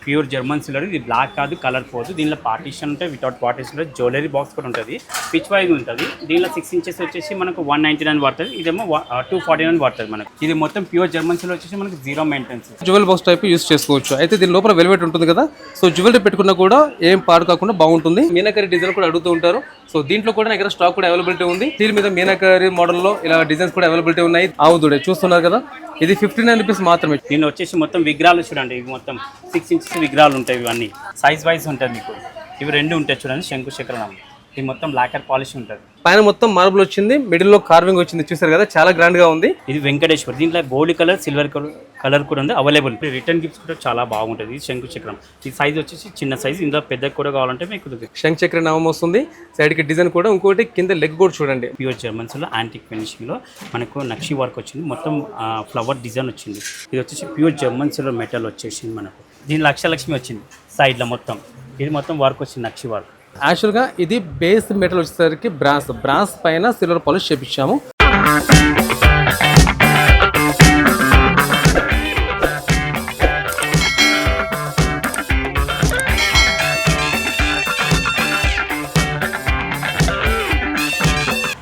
Pure German silver. ఇది black కాదు, colour పోదు. దీనిలో పార్టీషన్ ఉంటాయి, వితౌట్ పార్టీషన్ జ్యువెలరీ బాక్స్ కూడా ఉంటుంది, పిచ్ వైజ్ ఉంటుంది. దీనిలో 6 ఇంచెస్ వచ్చేసి మనకు 199 పడుతుంది, ఇదేమో 249 పడుతుంది మనకు. ఇది మొత్తం ప్యూర్ జర్మన్ సిల్వర్ వచ్చేసి మనకు 0 maintenance. Jewel box type use చేసుకోవచ్చు. అయితే దీని లోపల వెల్వెట్ ఉంటుంది కదా, సో జ్యువెలరీ పెట్టుకున్నా కూడా ఏం పాడు కాకుండా బాగుంటుంది. మీనాకరీ డిజైన్ కూడా అడుగుతూ ఉంటారు. సో దీంట్లో కూడా దగ్గర స్టాక్ కూడా అవైలబిలిటీ ఉంది. దీని మీద మీనాకరీ మోడల్లో ఇలా డిజైన్స్ కూడా అవైలబిలిటీ ఉన్నాయి. ఆవుదుడే చూస్తున్నారు కదా, ఇది 59 రూపీస్ మాత్రమే. దీన్ని వచ్చేసి మొత్తం విగ్రహాలు చూడండి, ఇవి మొత్తం 6 ఇంచెస్ విగ్రహాలు ఉంటాయి. ఇవన్నీ సైజ్ వైజ్ ఉంటుంది మీకు. ఇవి 2 ఉంటాయి చూడండి, శంకు చక్రం. ఇది మొత్తం లాకర్ పాలిష్ ఉంటుంది. పైన మొత్తం మార్బుల్ వచ్చింది, మిడిల్ లో కార్వింగ్ వచ్చింది, చూసారు కదా, చాలా గ్రాండ్ గా ఉంది. ఇది వెంకటేశ్వర్. దీంట్లో గోల్డ్ కలర్, సిల్వర్ కలర్ కూడా ఉంది అవైలబుల్. రిటర్న్ గిఫ్ట్స్ కూడా చాలా బాగుంటుంది. ఇది శంకు చక్రం. ఈ సైజ్ వచ్చేసి చిన్న సైజ్, ఇందులో పెద్ద కూడా కావాలంటే మీకు శంకు చక్ర నామం వస్తుంది. సైడ్ కి డిజైన్ కూడా, ఇంకోటి కింద లెగ్ కూడా చూడండి. ప్యూర్ జర్మన్స్ లో యాంటిక్ ఫినిషింగ్ లో మనకు నక్షి వర్క్ వచ్చింది, మొత్తం ఫ్లవర్ డిజైన్ వచ్చింది. ఇది వచ్చేసి ప్యూర్ జర్మన్స్ లో మెటల్ వచ్చేసింది మనకు. దీని లక్ష్మి వచ్చింది సైడ్ లో మొత్తం. ఇది మొత్తం వర్క్ వచ్చింది, నక్షి వర్క్. యాక్చువల్గా ఇది బేస్ మెటల్ వచ్చేసరికి బ్రాస్ పైన సిల్వర్ పాలిష్ చేపించాము.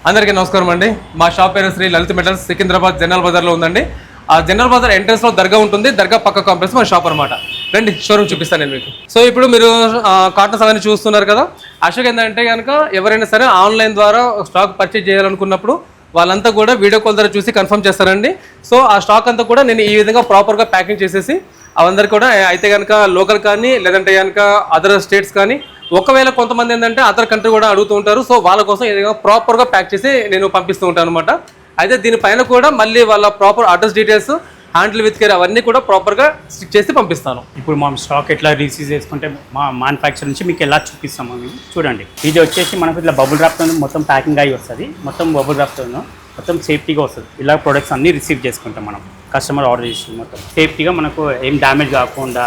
అందరికీ నమస్కారం అండి. మా షాప్ పేరు శ్రీ లలిత మెటల్స్, సికింద్రాబాద్ జనరల్ బజార్లో ఉందండి. ఆ జనరల్ బజార్ ఎంట్రన్స్ లో దర్గా ఉంటుంది, దర్గా పక్క కాంప్లెక్స్ మన షాప్ అనమాట. రండి, షోరూమ్ చూపిస్తాను నేను మీకు. సో ఇప్పుడు మీరు కాటన్స్ అవన్నీ చూస్తున్నారు కదా. యాక్చువల్గా ఏంటంటే కనుక ఎవరైనా సరే ఆన్లైన్ ద్వారా స్టాక్ పర్చేజ్ చేయాలనుకున్నప్పుడు వాళ్ళంతా కూడా వీడియో కాల్ ద్వారా చూసి కన్ఫర్మ్ చేస్తారండి. సో ఆ స్టాక్ అంతా కూడా నేను ఈ విధంగా ప్రాపర్గా ప్యాకింగ్ చేసేసి అవందరికీ కూడా, అయితే కనుక లోకల్ కానీ లేదంటే కనుక అదర్ స్టేట్స్ కానీ, ఒకవేళ కొంతమంది ఏంటంటే అదర్ కంట్రీ కూడా అడుగుతూ ఉంటారు. సో వాళ్ళ కోసం ఏదైనా ప్రాపర్గా ప్యాక్ చేసి నేను పంపిస్తూ ఉంటాను అనమాట. అయితే దీనిపైన కూడా మళ్ళీ వాళ్ళ proper address details, handle with care అవన్నీ కూడా ప్రాపర్గా స్టిక్ చేసి పంపిస్తాను. ఇప్పుడు మా స్టాక్ ఎట్లా రిసీవ్ చేసుకుంటే మా మ్యానుఫ్యాక్చర్ నుంచి మీకు ఎలా చూపిస్తాము మేము చూడండి. ఇది వచ్చేసి మనకు ఇట్లా బబుల్ ర్యాప్తో మొత్తం ప్యాకింగ్ అయ్యి వస్తుంది, మొత్తం బబుల్ ర్యాప్తో మొత్తం సేఫ్టీగా వస్తుంది. ఇలా ప్రొడక్ట్స్ అన్నీ రిసీవ్ చేసుకుంటాం మనం. కస్టమర్ ఆర్డర్ చేసి మొత్తం సేఫ్టీగా మనకు ఏం డ్యామేజ్ కాకుండా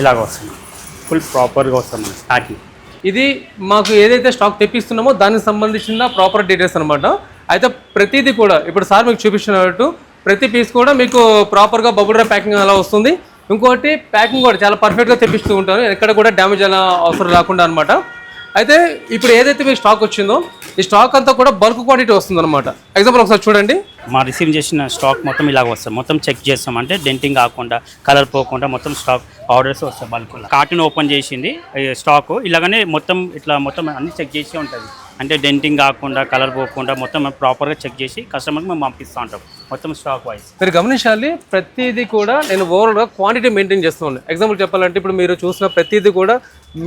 ఇలాగ వస్తుంది, ఫుల్ ప్రాపర్గా వస్తుంది మన ప్యాకింగ్. ఇది మాకు ఏదైతే స్టాక్ తెప్పిస్తున్నామో దానికి సంబంధించిన ప్రాపర్ డీటెయిల్స్ అనమాట. అయితే ప్రతిదీ కూడా ఇప్పుడు సార్ మీకు చూపించినట్టు ప్రతి పీస్ కూడా మీకు ప్రాపర్గా బబుల్ ర్యాప్ ప్యాకింగ్ అలా వస్తుంది. ఇంకోటి ప్యాకింగ్ కూడా చాలా పర్ఫెక్ట్గా తెప్పిస్తూ ఉంటాను, ఎక్కడ కూడా డ్యామేజ్ అలా అవసరం రాకుండా అనమాట. అయితే ఇప్పుడు ఏదైతే మీకు స్టాక్ వచ్చిందో ఈ స్టాక్ అంతా కూడా బల్క్ క్వాంటిటీ వస్తుంది అనమాట. ఎగ్జాంపుల్ ఒకసారి చూడండి, మా రిసీవ్ చేసిన స్టాక్ మొత్తం ఇలాగ వస్తుంది. మొత్తం చెక్ చేస్తాం, అంటే డెంటింగ్ కాకుండా, కలర్ పోకుండా మొత్తం స్టాక్ ఆర్డర్స్ వస్తాయి బల్క్లో. కార్టూన్ ఓపెన్ చేసింది స్టాక్ ఇలాగనే మొత్తం ఇట్లా మొత్తం అన్ని చెక్ చేసి ఉంటుంది, అంటే డెంటింగ్ కాకుండా, కలర్ పోకుండా మొత్తం ప్రాపర్గా చెక్ చేసి కస్టమర్కి మేము పంపిస్తూ ఉంటాం మొత్తం స్టాక్ వైజ్. మీరు గమనించాలి, ప్రతిదీ కూడా నేను ఓవరాల్గా క్వాంటిటీ మెయింటైన్ చేస్తున్నాను. ఎగ్జాంపుల్ చెప్పాలంటే ఇప్పుడు మీరు చూసిన ప్రతిదీ కూడా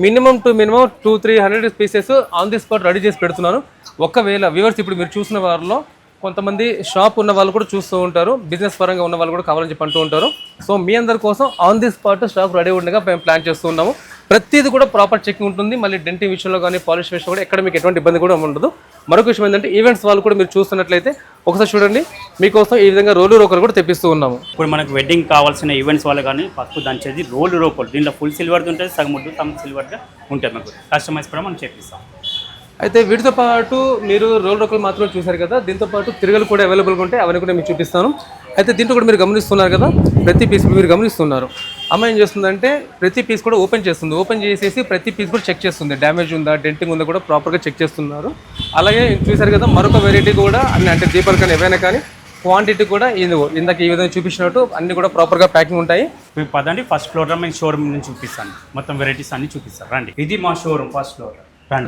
minimum 200-300 pieces on the spot ready చేసి పెడుతున్నాను. ఒకవేళ వ్యూవర్స్ ఇప్పుడు మీరు చూసిన వారిలో కొంతమంది షాప్ ఉన్న వాళ్ళు కూడా చూస్తూ ఉంటారు, బిజినెస్ పరంగా ఉన్న వాళ్ళు కూడా కావాలని చెప్పి అంటూ ఉంటారు. సో మీ అందరి కోసం on the spot stock ready ఉండగా మేము ప్లాన్ చేస్తూ ఉన్నాము. ప్రతిదీ కూడా ప్రాపర్ చెకింగ్ ఉంటుంది. మళ్ళీ డెంటింగ్ విషయంలో కానీ, పాలిష్ విషయంలో కూడా ఎక్కడ మీకు ఎటువంటి ఇబ్బంది కూడా ఉండదు. మరొక విషయం ఏంటంటే ఈవెంట్స్ వాళ్ళు కూడా మీరు చూస్తున్నట్లయితే ఒకసారి చూడండి, మీకోసం ఈ విధంగా రోలు రోకలు కూడా తెప్పిస్తూ ఉన్నాము. ఇప్పుడు మనకు వెడ్డింగ్ కావాల్సిన ఈవెంట్స్ వాళ్ళు కానీ పసుపు దంచేది రోలు రోకలు. దీంట్లో ఫుల్ సిల్వర్ది ఉంటుంది, సగం ముద్దు సగం సిల్వర్గా ఉంటుంది. మనకు కస్టమైజ్ కూడా మనం చేపిస్తాం. అయితే వీటితో పాటు మీరు రోల్ రోకలు మాత్రమే చూశారు కదా, దీంతో పాటు తిరగలు కూడా అవైలబుల్గా ఉంటాయి, అవన్నీ కూడా మీకు చూపిస్తాను. అయితే దీంట్లో కూడా మీరు గమనిస్తున్నారు కదా, ప్రతి పీస్ మీరు గమనిస్తున్నారు. అమ్మ ఏం చేస్తుందంటే ప్రతి పీస్ కూడా ఓపెన్ చేస్తుంది, ఓపెన్ చేసేసి ప్రతి పీస్ కూడా చెక్ చేస్తుంది, డ్యామేజ్ ఉందా, డెంటింగ్ ఉందా కూడా ప్రాపర్గా చెక్ చేస్తున్నారు. అలాగే చూశారు కదా, మరొక వెరైటీ కూడా అన్ని, అంటే దీపాలు కానీ ఏవైనా కానీ క్వాంటిటీ కూడా ఇందాక ఈ విధంగా చూపించినట్టు అన్ని కూడా ప్రాపర్గా ప్యాకింగ్ ఉంటాయి. మీకు పదండి, ఫస్ట్ ఫ్లోర్లో మేము షోరూమ్ నుంచి చూపిస్తాను, మొత్తం వెరైటీస్ అన్ని చూపిస్తాను. రండి, ఇది మా షోరూమ్ ఫస్ట్ ఫ్లోర్.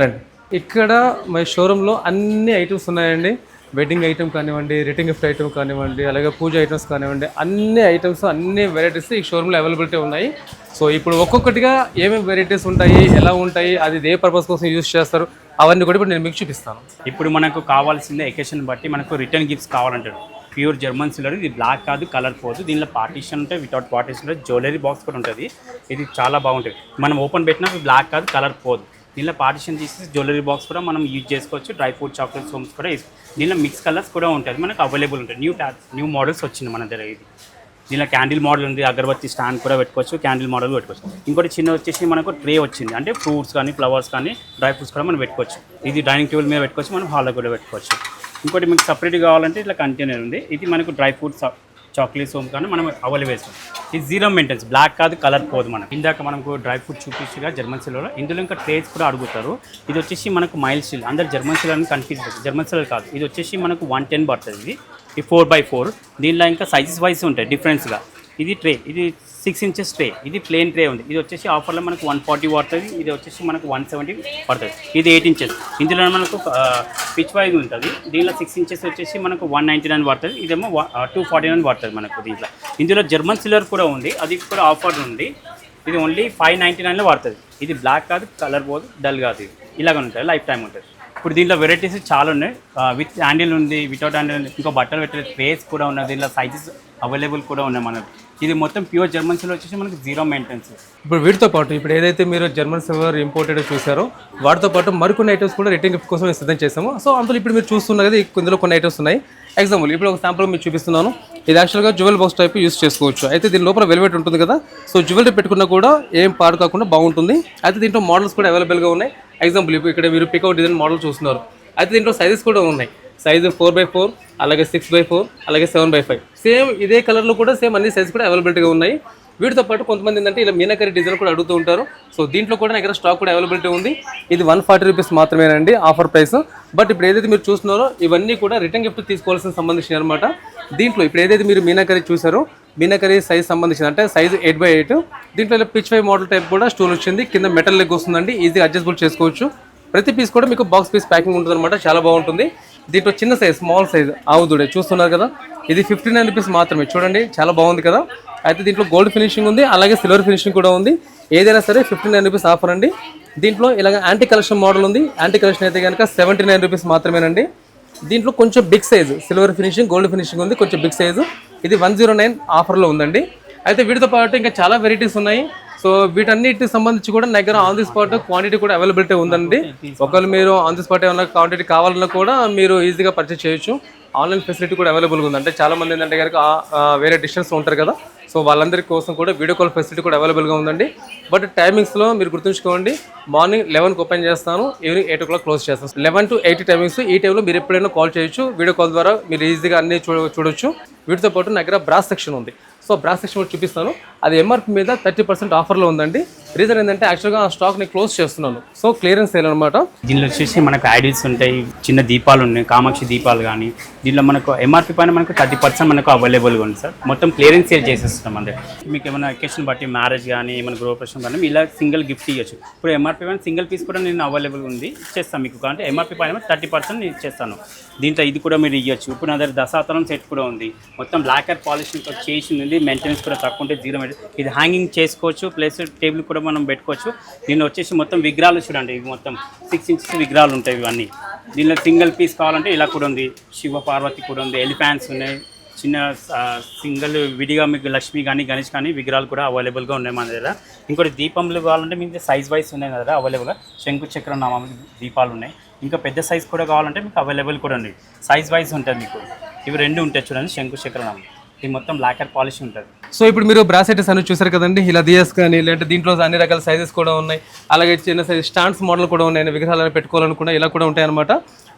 రండి. ఇక్కడ మా షోరూంలో అన్ని ఐటమ్స్ ఉన్నాయండి. వెడ్డింగ్ ఐటమ్ కానివ్వండి, రిటర్న్ గిఫ్ట్ ఐటమ్ కానివ్వండి, అలాగే పూజ ఐటమ్స్ కానివ్వండి, అన్ని ఐటమ్స్, అన్ని వెరైటీస్ ఈ షోరూంలో అవైలబిలిటీ ఉన్నాయి. సో ఇప్పుడు ఒక్కొక్కటిగా ఏమేమి వెరైటీస్ ఉంటాయి, ఎలా ఉంటాయి, అది ఏ పర్పస్ కోసం యూజ్ చేస్తారు, అవన్నీ కూడా ఇప్పుడు నేను మీకు చూపిస్తాను. ఇప్పుడు మనకు కావాల్సిందే ఎకేషన్ బట్టి మనకు రిటర్న్ గిఫ్ట్స్ కావాలంటారు. ప్యూర్ జర్మన్ సిల్వర్, ఇది బ్లాక్ కాదు, కలర్ పోదు. దీనిలో పార్టీషన్ ఉంటాయి, వితౌట్ పార్టీషన్ ఉంటుంది, జ్యువెలరీ బాక్స్ కూడా ఉంటుంది. ఇది చాలా బాగుంటుంది. మనం ఓపెన్ పెట్టినా బ్లాక్ కాదు, కలర్ పోదు. దీనిలో పార్టిషన్ తీసి జ్యువెలరీ బాక్స్ కూడా మనం యూజ్ చేసుకోవచ్చు. డ్రై ఫ్రూట్, చాక్లెట్, సోమ్స్ కూడా దీనిలో మిక్స్ కలర్స్ కూడా ఉంటుంది, మనకు అవైలబుల్ ఉంటాయి. న్యూ మోడల్స్ వచ్చింది మన దగ్గర. ఇది దీనిలో క్యాండిల్ మోడల్ ఉంది, అగరబత్తి స్టాండ్ కూడా పెట్టుకోవచ్చు, క్యాండిల్ మోడల్ పెట్టుకోవచ్చు. ఇంకోటి చిన్న వచ్చేసి మనకు ట్రే వచ్చింది, అంటే ఫ్రూట్స్ కానీ, ఫ్లవర్స్ కానీ, డ్రై ఫ్రూట్స్ కూడా మనం పెట్టుకోవచ్చు. ఇది డైనింగ్ టేబుల్ మీద పెట్టుకోవచ్చు, మనం హాల్లో కూడా పెట్టుకోవచ్చు. ఇంకోటి మీకు సపరేట్గా కావాలంటే ఇట్లా కంటైనర్ ఉంది, ఇది మనకు డ్రై ఫ్రూట్స్ చాక్లెట్ సోమ్ కానీ మనం అవైలబుల్ వేస్తాం. ఇది జీరో మెయింటెన్స్, బ్లాక్ కాదు, కలర్ పోదు. మనం ఇందాక మనకు డ్రై ఫ్రూట్ చూపించగా జర్మన్ సిల్వర్లో ఇందులో ఇంకా ట్రేస్ కూడా అడుగుతారు. ఇది వచ్చేసి మనకు మైల్ స్టీల్, అందరు జర్మన్ సిల్వర్ అని కన్ఫ్యూజ్ అవుతుంది. జర్మన్ సిల్వర్ కాదు, ఇది వచ్చేసి మనకు 110 పడుతుంది. ఇది 4x4. దీనిలో ఇంకా సైజెస్ వైజ్ ఉంటాయి డిఫరెన్స్గా. ఇది ట్రే, ఇది 6 inches ట్రే, ఇది ప్లేన్ ట్రే ఉంది. ఇది వచ్చేసి ఆఫర్లో మనకు 140 పడుతుంది. ఇది వచ్చేసి మనకు 170 పడుతుంది. ఇది 8 inches. ఇందులో మనకు పిచ్ వైజ్ ఉంటుంది. దీనిలో 6 inches వచ్చేసి మనకు 199 పడుతుంది. ఇదేమో 249 పడుతుంది మనకు దీంట్లో. ఇందులో జర్మన్ సిల్వర్ కూడా ఉంది, అది కూడా ఆఫర్ ఉంది. ఇది ఓన్లీ 599లో పడుతుంది. ఇది బ్లాక్ కాదు, కలర్ పోదు, డల్ కాదు. ఇది ఇలాగ ఉంటుంది, లైఫ్ టైం ఉంటుంది. ఇప్పుడు దీంట్లో వెరైటీస్ చాలా ఉన్నాయి. విత్ హ్యాండిల్ ఉంది, వితౌట్ హ్యాండిల్ ఉంది, ఇంకో బట్టలు పెట్టే ట్రేస్ కూడా ఉన్నాయి. దీంట్లో సైజెస్ అవైలబుల్ కూడా ఉన్నాయి మనకు. ఇది మొత్తం ప్యూర్ జర్మన్ సిల్వర్ వచ్చేసి మనకు జీరో మెయింటెనెన్స్. ఇప్పుడు వీటితో పాటు ఇప్పుడు ఏదైతే మీరు జర్మన్ సిల్వర్ ఇంపోర్టెడ్ చూసారో వాటితో పాటు మరికొన్ని ఐటమ్స్ కూడా రిటర్న్ గిఫ్ట్ కోసం సిద్ధం చేసాము. సో అందులో ఇప్పుడు మీరు చూస్తున్నారు కదా, ఇందులో కొన్ని ఐటమ్స్ ఉన్నాయి. ఎగ్జాంపుల్ ఇప్పుడు ఒక శాంపుల్ మీకు చూపిస్తున్నాను. ఇది యాక్చువల్గా జ్యువెల్ బాక్స్ టైప్ యూస్ చేసుకోవచ్చు. అయితే దీని లోపల వెల్వెట్ ఉంటుంది కదా, సో జ్యువెలరీ పెట్టుకున్నా కూడా ఏం పాడు కాకుండా బాగుంటుంది. అయితే దీంట్లో మోడల్స్ కూడా అవైలబుల్గా ఉన్నాయి. ఎగ్జాంపుల్ ఇప్పుడు ఇక్కడ మీరు పికౌట్ డిజైన్ మోడల్ చూస్తున్నారు. అయితే దీంట్లో సైజెస్ కూడా ఉన్నాయి. సైజు 4x4, అలాగే 6x4, అలాగే 7x5. సేమ్ ఇదే కలర్లో కూడా సేమ్ అన్ని సైజెస్ కూడా అవైలబిలిటీగా ఉన్నాయి. వీటితో పాటు కొంతమంది ఏంటంటే ఇలా మీనాకరీ డిజైన్ కూడా అడుగుతూ ఉంటారు. సో దీంట్లో కూడా నా దగ్గర స్టాక్ కూడా అవైలబిలిటీ ఉంది. ఇది 140 రూపీస్ మాత్రమేనండి ఆఫర్ ప్రైస్. బట్ ఇప్పుడు ఏదైతే మీరు చూస్తున్నారో ఇవన్నీ కూడా రిటర్న్ గిఫ్ట్ తీసుకోవాల్సిన సంబంధించిన అనమాట. దీంట్లో ఇప్పుడు ఏదైతే మీరు మీనాకరీ చూసారో మీనాకరీ సైజ్ సంబంధించిన అంటే సైజు 8x8. దీంట్లో ఇలా పిచ్ 5 మోడల్ టైప్ కూడా స్టోన్ వచ్చింది. కింద మెటల్ లెగ్ వస్తుందండి, ఈజీగా అడ్జస్టబుల్ చేసుకోవచ్చు. ప్రతి పీస్ కూడా మీకు బాక్స్ పీస్ ప్యాకింగ్ ఉంటుంది అనమాట, చాలా బాగుంటుంది. దీంట్లో చిన్న సైజ్, స్మాల్ సైజ్ ఆవుదుడే చూస్తున్నారు కదా, ఇది 59 రూపీస్ మాత్రమే. చూడండి చాలా బాగుంది కదా. అయితే దీంట్లో గోల్డ్ ఫినిషింగ్ ఉంది, అలాగే సిల్వర్ ఫినిషింగ్ కూడా ఉంది. ఏదైనా సరే 59 రూపీస్ ఆఫర్ అండి. దీంట్లో ఇలాగ యాంటీ కలెక్షన్ మోడల్ ఉంది. యాంటీ కలెక్షన్ అయితే కనుక 79 రూపీస్ మాత్రమేనండి. దీంట్లో కొంచెం big size silver finishing, gold finishing ఉంది, కొంచెం బిగ్ సైజు. ఇది 109 ఆఫర్లో ఉందండి. అయితే వీటితో పాటు ఇంకా చాలా వెరైటీస్ ఉన్నాయి. సో వీటన్నిటికి సంబంధించి కూడా నా దగ్గర ఆన్ ది స్పాట్ క్వాంటిటీ కూడా అవైలబిలిటీ ఉందండి. ఒకవేళ మీరు ఆన్ ది స్పాట్ ఏమైనా క్వాంటిటీ కావాలన్నా కూడా మీరు ఈజీగా పర్చేస్ చేయొచ్చు. ఆన్లైన్ ఫెసిలిటీ కూడా అవైలబుల్గా ఉంది. అంటే చాలా మంది ఏంటంటే కనుక వేరే డిస్టెన్స్ ఉంటారు కదా, సో వాళ్ళందరి కోసం కూడా వీడియో కాల్ ఫెసిలిటీ కూడా అవైలబుల్గా ఉందండి. బట్ టైమింగ్స్లో మీరు గుర్తుంచుకోండి, మార్నింగ్ 11కి ఓపెన్ చేస్తాను, ఈవినింగ్ 8 o'clock క్లోజ్ చేస్తాను. 11 to 8 టైమింగ్స్. ఈ టైంలో మీరు ఎప్పుడైనా కాల్ చేయొచ్చు. వీడియో కాల్ ద్వారా మీరు ఈజీగా అన్ని చూడొచ్చు. వీటితో పాటు నా దగ్గర బ్రాస్ సెక్షన్ ఉంది. సో బ్రాస్ సెక్షన్ కూడా చూపిస్తాను. అది ఎంఆర్పి మీద 30% ఆఫర్లో ఉందండి. రీజన్ ఏంటంటే యాక్చువల్గా ఆ స్టాక్ని క్లోజ్ చేస్తున్నాను. సో క్లియరెన్స్ సేల్ అనమాట. దీనిలో వచ్చేసి మనకు ఐడిల్స్ ఉంటాయి, చిన్న దీపాలు ఉన్నాయి, కామాక్షి దీపాలు కానీ. దీనిలో మనకు ఎంఆర్పి పైన మనకు 30% మనకు అవైలబుల్గా ఉంది సార్. మొత్తం క్లియరెన్స్ సేల్ చేసేస్తున్నాం అంటే. మీకు ఏమైనా అకేషన్ బట్టి మ్యారేజ్ కానీ ఏమైనా గృహప్రవేశం కానీ ఇలా సింగిల్ గిఫ్ట్ ఇవ్వచ్చు. ఇప్పుడు ఎంఆర్పి పైన సింగిల్ పీస్ కూడా నేను అవైలబుల్ ఉంది, ఇచ్చేస్తాను మీకు. అంటే ఎంఆర్పి పైన 30% నేను ఇచ్చేస్తాను. దీంట్లో ఇది కూడా మీరు ఇవ్వచ్చు. ఇప్పుడు నా దగ్గర దశావతారం సెట్ కూడా ఉంది. మొత్తం బ్లాక్ అండ్ పాలిష్ చేసి ఉంది. మెయింటెనెన్స్ కూడా తక్కువ ఉంటే జీరో మెయింటెనెన్స్. ఇది హ్యాంగింగ్ చేసుకోవచ్చు, ప్లస్ టేబుల్ కూడా మనం పెట్టుకోవచ్చు. దీనిలో వచ్చేసి మొత్తం విగ్రహాలు చూడండి, ఇవి మొత్తం 6 inches విగ్రహాలు ఉంటాయి ఇవన్నీ. దీనిలో సింగిల్ పీస్ కావాలంటే ఇలా కూడా ఉంది. శివ పార్వతి కూడా ఉంది, ఎలిఫెంట్స్ ఉన్నాయి. చిన్న సింగిల్ విడిగా మీకు లక్ష్మి కానీ గణేష్ కానీ విగ్రహాలు కూడా అవైలబుల్గా ఉన్నాయి మన దగ్గర. ఇంకోటి దీపంలు కావాలంటే మీకు సైజ్ వైజ్ ఉన్నాయి కదా అవైలబుల్గా. శంకు చక్ర నామం దీపాలు ఉన్నాయి. ఇంకా పెద్ద సైజ్ కూడా కావాలంటే మీకు అవైలబుల్ కూడా ఉంది. సైజ్ వైజ్ ఉంటుంది మీకు. ఇవి 2 ఉంటాయి చూడండి, శంకు చక్ర నామం. ఇది మొత్తం బ్లాక్ అండ్ పాలిష్ ఉంటుంది. సో ఇప్పుడు మీరు బ్రాసెట్స్ అన్ని చూసారు కదండి, ఇలా దియస్ కానీ లేదంటే దీంట్లో అన్ని రకాల సైజెస్ కూడా ఉన్నాయి. అలాగే చిన్న సైజ్ స్టాండ్స్ మోడల్ కూడా ఉన్నాయి. విగ్రహాలను పెట్టుకోవాలనుకున్నా ఇలా కూడా ఉంటాయి అనమాట.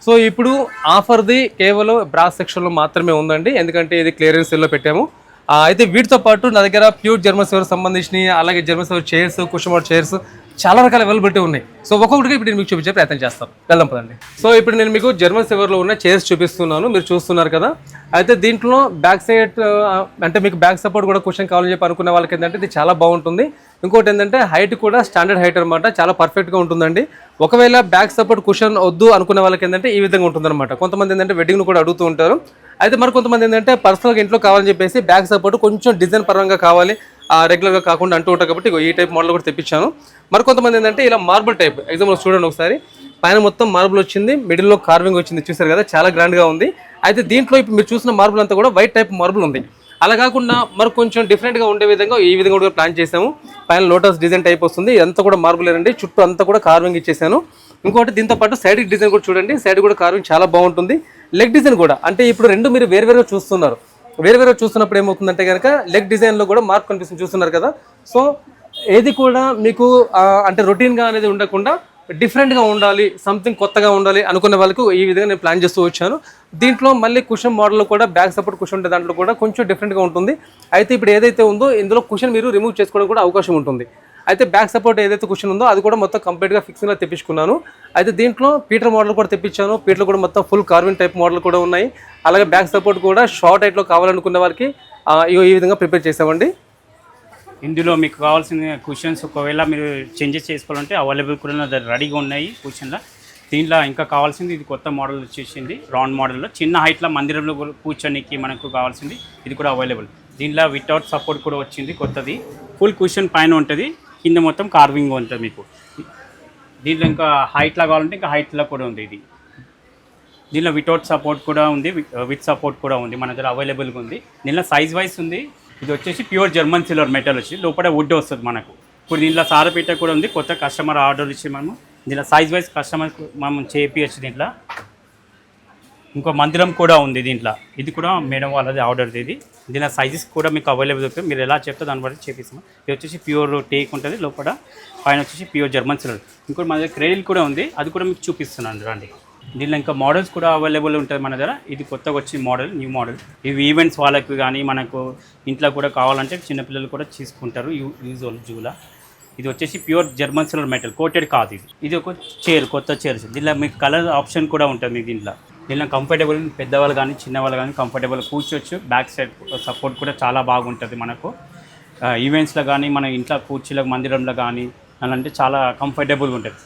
సో ఇప్పుడు ఆఫర్ది కేవలం బ్రాస్ సెక్షన్లో మాత్రమే ఉందండి, ఎందుకంటే ఇది క్లియరెన్స్ సేల్లో పెట్టాము. అయితే వీటితో పాటు నా దగ్గర ప్యూర్ జర్మన్ సిల్వర్ సంబంధించినవి, అలాగే జర్మన్ సిల్వర్ చైర్స్, కుషన్బోర్డ్ చైర్స్ చాలా రకాల అవైలబిలిటీ ఉన్నాయి. సో ఒక్కొక్కటిగా ఇప్పుడు నేను మీకు చూపించే ప్రయత్నం చేస్తాను. వెళ్దాం పదండి. సో ఇప్పుడు నేను మీకు జర్మన్ సిల్వర్లో ఉన్న చైర్స్ చూపిస్తున్నాను, మీరు చూస్తున్నారు కదా. అయితే దీంట్లో బ్యాక్ సైడ్ అంటే మీకు బ్యాక్ సపోర్ట్ కూడా కుషన్ కావాలని చెప్పి అనుకునే వాళ్ళకి ఏంటంటే ఇది చాలా బాగుంటుంది. ఇంకోటి ఏంటంటే హైట్ కూడా స్టాండర్డ్ హైట్ అనమాట, చాలా పర్ఫెక్ట్గా ఉంటుందండి. ఒకవేళ బ్యాక్ సపోర్ట్ కుషన్ వద్దు అనుకునే వాళ్ళకి ఏంటంటే ఈ విధంగా ఉంటుందన్నమాట. కొంతమంది ఏంటంటే వెడ్డింగ్ను కూడా అడుగుతూ ఉంటారు. అయితే మరి కొంతమంది ఏంటంటే పర్సనల్గా ఇంట్లో కావాలని చెప్పేసి బ్యాక్ సపోర్ట్ కొంచెం డిజైన్ పరంగా కావాలి, రెగ్యులర్గా కాకుండా అంటూ ఉంటారు కాబట్టి ఈ టైప్ మోడల్ కూడా తెప్పించాను. మరి కొంతమంది ఏంటంటే ఇలా మార్బుల్ టైప్, ఎగ్జాంపుల్ చూడండి ఒకసారి, పైన మొత్తం మార్బుల్ వచ్చింది, మిడిల్లో కార్వింగ్ వచ్చింది, చూసారు కదా, చాలా గ్రాండ్గా ఉంది. అయితే దీంట్లో ఇప్పుడు మీరు చూసిన మార్బుల్ అంతా కూడా వైట్ టైప్ మార్బుల్ ఉంది. అలా కాకుండా మరి కొంచెం డిఫరెంట్గా ఉండే విధంగా ఈ విధంగా కూడా ప్లాన్ చేసాము. పైన లోటస్ డిజైన్ టైప్ వస్తుంది, ఇదంతా కూడా మార్బుల్ అండి, చుట్టూ అంతా కూడా కార్వింగ్ ఇచ్చేసాను. ఇంకోటి దీంతో పాటు సైడ్ డిజైన్ కూడా చూడండి, సైడ్ కూడా కార్వింగ్ చాలా బాగుంటుంది. లెగ్ డిజైన్ కూడా అంటే ఇప్పుడు రెండు మీరు వేరువేరుగా చూస్తున్నారు. వేరువేరుగా చూస్తున్నప్పుడు ఏమవుతుందంటే కనుక లెగ్ డిజైన్లో కూడా మార్క్ కనిపిస్తుంది, చూస్తున్నారు కదా. సో ఏది కూడా మీకు అంటే రొటీన్గా అనేది ఉండకుండా డిఫరెంట్గా ఉండాలి, సంథింగ్ కొత్తగా ఉండాలి అనుకునే వాళ్ళకు ఈ విధంగా నేను ప్లాన్ చేస్తూ వచ్చాను. దీంట్లో మళ్ళీ కుషన్ మోడల్లో కూడా బ్యాక్ సపోర్ట్ కుషన్ ఉంటే దాంట్లో కూడా కొంచెం డిఫరెంట్గా ఉంటుంది. అయితే ఇప్పుడు ఏదైతే ఉందో ఇందులో కుషన్ మీరు రిమూవ్ చేసుకోవడం కూడా అవకాశం ఉంటుంది. అయితే బ్యాక్ సపోర్ట్ ఏదైతే కుషన్ ఉందో అది కూడా మొత్తం కంప్లీట్గా ఫిక్సింగ్లో తెప్పించుకున్నాను. అయితే దీంట్లో పీటర్ మోడల్ కూడా తెప్పించాను. పీటర్లో కూడా మొత్తం ఫుల్ కార్విన్ టైప్ మోడల్ కూడా ఉన్నాయి. అలాగే బ్యాక్ సపోర్ట్ కూడా షార్ట్ హైట్లో కావాలనుకునే వారికి ఈ విధంగా ప్రిపేర్ చేసామండి. ఇందులో మీకు కావాల్సిన కుషన్స్ ఒకవేళ మీరు చేంజెస్ చేసుకోవాలంటే అవైలబుల్ కూడా రెడీగా ఉన్నాయి కుషన్లో. దీంట్లో ఇంకా కావాల్సింది ఇది కొత్త మోడల్ వచ్చేసింది, రౌండ్ మోడల్లో చిన్న హైట్లో మందిరంలో కూర్చోనికి మనకు కావాల్సింది ఇది కూడా అవైలబుల్. దీంట్లో వితౌట్ సపోర్ట్ కూడా వచ్చింది కొత్తది. ఫుల్ కుషన్ పైన ఉంటుంది, కింద మొత్తం కార్వింగ్ ఉంటుంది మీకు. దీంట్లో ఇంకా హైట్లో కావాలంటే ఇంకా హైట్లో కూడా ఉంది ఇది. దీనిలో వితౌట్ సపోర్ట్ కూడా ఉంది, విత్ సపోర్ట్ కూడా ఉంది, మన దగ్గర అవైలబుల్గా ఉంది. దీనిలో సైజ్ వైజ్ ఉంది. ఇది వచ్చేసి ప్యూర్ జర్మన్ సిల్వర్ మెటల్ వచ్చి లోపల వుడ్ వస్తుంది మనకు. ఇప్పుడు దీంట్లో సారపీట కూడా ఉంది, కొత్త కస్టమర్ ఆర్డర్ ఇచ్చి మనము దీనిలో సైజ్ వైజ్ కస్టమర్ మనం చేయించచ్చు. దీంట్లో ఇంకో మందిరం కూడా ఉంది దీంట్లో, ఇది కూడా మేడం వాళ్ళది ఆర్డర్ది. ఇది దీని సైజెస్ కూడా మీకు అవైలబుల్ అవుతుంది, మీరు ఎలా చెప్తే దాన్ని బట్టి చేపిస్తాము. ఇది వచ్చేసి ప్యూర్ టేక్ ఉంటుంది, లోపల పైన వచ్చేసి ప్యూర్ జర్మన్ సిల్వర్. ఇంకోటి మన దగ్గర క్రేడిల్ కూడా ఉంది, అది కూడా మీకు చూపిస్తున్నాను రండి. దీనిలో ఇంకా మోడల్స్ కూడా అవైలబుల్ ఉంటుంది మన దగ్గర. ఇది కొత్తగా వచ్చిన మోడల్, న్యూ మోడల్. ఇవి ఈవెంట్స్ వాళ్ళకి కానీ మనకు ఇంట్లో కూడా కావాలంటే చిన్నపిల్లలు కూడా తీసుకుంటారు యూజువల్ జూలా. ఇది వచ్చేసి pure German silver metal, coated కాదు ఇది. ఇది ఒక చైర్, కొత్త చైర్. దీనిలో మీకు కలర్ ఆప్షన్ కూడా ఉంటుంది మీకు దీంట్లో. దీనిలో కంఫర్టబుల్, పెద్దవాళ్ళు కానీ చిన్నవాళ్ళు కానీ కంఫర్టబుల్ కూర్చోవచ్చు. బ్యాక్ సైడ్ సపోర్ట్ కూడా చాలా బాగుంటుంది మనకు. ఈవెంట్స్లో కానీ మన ఇంట్లో కూర్చోలకు మందిరంలో కానీ అలాంటి చాలా కంఫర్టబుల్గా ఉంటుంది.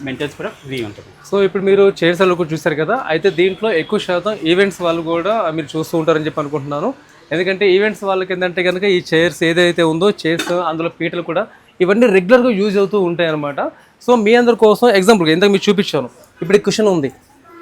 మెయింటెనెన్స్ కూడా ఫ్రీ ఉంటుంది. సో ఇప్పుడు మీరు చైర్స్ అలా కూడా చూసారు కదా, అయితే దీంట్లో ఎక్కువ శాతం ఈవెంట్స్ వాళ్ళు కూడా మీరు చూస్తూ ఉంటారని చెప్పి అనుకుంటున్నాను. ఎందుకంటే ఈవెంట్స్ వాళ్ళకి ఏంటంటే కనుక ఈ చైర్స్ ఏదైతే ఉందో చైర్స్, అందులో పీటలు కూడా ఇవన్నీ రెగ్యులర్గా యూజ్ అవుతూ ఉంటాయి అనమాట. సో మీ అందరి కోసం ఎగ్జాంపుల్గా ఇంతకు మీకు చూపించాను, ఇప్పుడు ఈ కుషన్ ఉంది,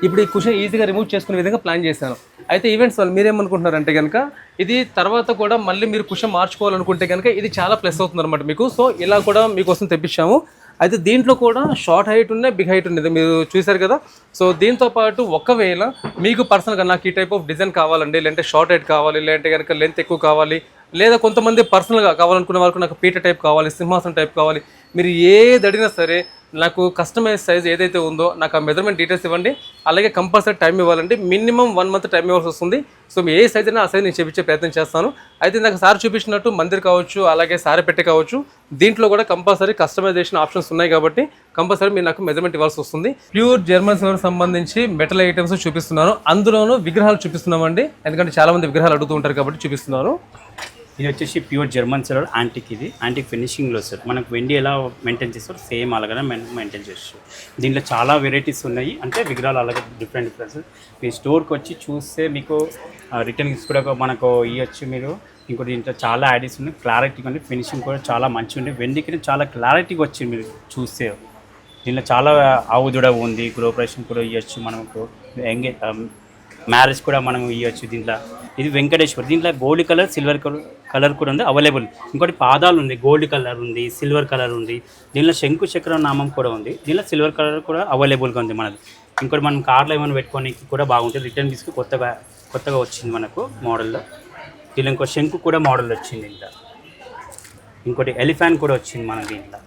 ఇప్పుడు ఈ కుషన్ ఈజీగా రిమూవ్ చేసుకునే విధంగా ప్లాన్ చేశాను. అయితే ఈవెంట్స్ వాళ్ళు మీరేమనుకుంటున్నారంటే కనుక ఇది తర్వాత కూడా మళ్ళీ మీరు కుషన్ మార్చుకోవాలనుకుంటే కనుక ఇది చాలా ప్లస్ అవుతుంది అనమాట మీకు. సో ఇలా కూడా మీకోసం తెప్పించాము. అయితే దీంట్లో కూడా షార్ట్ హైట్ ఉన్నాయి, బిగ్ హైట్ ఉన్నది మీరు చూసారు కదా. సో దీంతో పాటు ఒకవేళ మీకు పర్సనల్గా నాకు ఈ టైప్ ఆఫ్ డిజైన్ కావాలండి, లేదంటే షార్ట్ హైట్ కావాలి, లేదంటే కనుక లెంత్ ఎక్కువ కావాలి, లేదా కొంతమంది పర్సనల్గా కావాలనుకునే వాళ్ళకు నాకు పీట టైప్ కావాలి, సింహాసనం టైప్ కావాలి, మీరు ఏది అడిగినా సరే నాకు కస్టమైజ్ సైజ్ ఏదైతే ఉందో నాకు ఆ మెజర్మెంట్ డీటెయిల్స్ ఇవ్వండి. అలాగే కంపల్సరీ టైం ఇవ్వాలండి, మినిమం 1 month టైం ఇవ్వాల్సి వస్తుంది. సో మీ ఏ సైజ్ అయినా ఆ సైజ్ నేను చూపించే ప్రయత్నం చేస్తాను. అయితే నాకు సార్ చూపించినట్టు మందిర్ కావచ్చు, అలాగే సారీ పెట్టే కావచ్చు, దీంట్లో కూడా కంపల్సరీ కస్టమైజేషన్ ఆప్షన్స్ ఉన్నాయి కాబట్టి కంపల్సరీ మీరు నాకు మెజర్మెంట్ ఇవ్వాల్సి వస్తుంది. ప్యూర్ జర్మన్ సిల్వర్ సంబంధించి మెటల్ ఐటమ్స్ చూపిస్తున్నాను, అందులోనూ విగ్రహాలు చూపిస్తున్నామండి. ఎందుకంటే చాలామంది విగ్రహాలు అడుగుతూ ఉంటారు కాబట్టి చూపిస్తున్నాను. ఇది వచ్చేసి ప్యూర్ జర్మన్ సిల్వర్ యాంటిక్. ఇది యాంటిక్ ఫినిషింగ్లో సార్ మనకు వెండి ఎలా మెయింటైన్ చేస్తారు సేమ్ అలాగే మెయింటైన్ చేస్తారు. దీంట్లో చాలా వెరైటీస్ ఉన్నాయి, అంటే విగ్రహాలు అలాగే డిఫరెంట్. మీ స్టోర్కి వచ్చి చూస్తే మీకు రిటర్న్ గిఫ్ట్స్ కూడా మనకు ఇవ్వచ్చు మీరు. ఇంకోటి దీంట్లో చాలా యాడీస్ ఉన్నాయి, క్లారిటీగా ఉంది, ఫినిషింగ్ కూడా చాలా మంచిగా ఉంది. వెండికి చాలా క్లారిటీగా వచ్చింది మీరు చూస్తే. దీంట్లో చాలా ఆవుదుడ ఉంది, గృహప్రవేశం కూడా ఇవ్వచ్చు మనకు, మ్యారేజ్ కూడా మనం ఇవ్వచ్చు. దీంట్లో ఇది వెంకటేశ్వర్, దీంట్లో గోల్డ్ కలర్, సిల్వర్ కలర్ కూడా ఉంది అవైలబుల్. ఇంకోటి పాదాలు ఉంది, గోల్డ్ కలర్ ఉంది, సిల్వర్ కలర్ ఉంది. దీనిలో శంకు చక్ర నామం కూడా ఉంది. దీనిలో సిల్వర్ కలర్ కూడా అవైలబుల్గా ఉంది మనది. ఇంకోటి మనం కార్లో ఏమైనా పెట్టుకోనికి కూడా బాగుంటుంది. రిటర్న్ గిఫ్ట్ కొత్తగా వచ్చింది మనకు మోడల్లో. దీనిలో ఇంకో శంకు కూడా మోడల్ వచ్చింది. ఇంకా ఇంకోటి ఎలిఫాంట్ కూడా వచ్చింది మన దీంట్లో.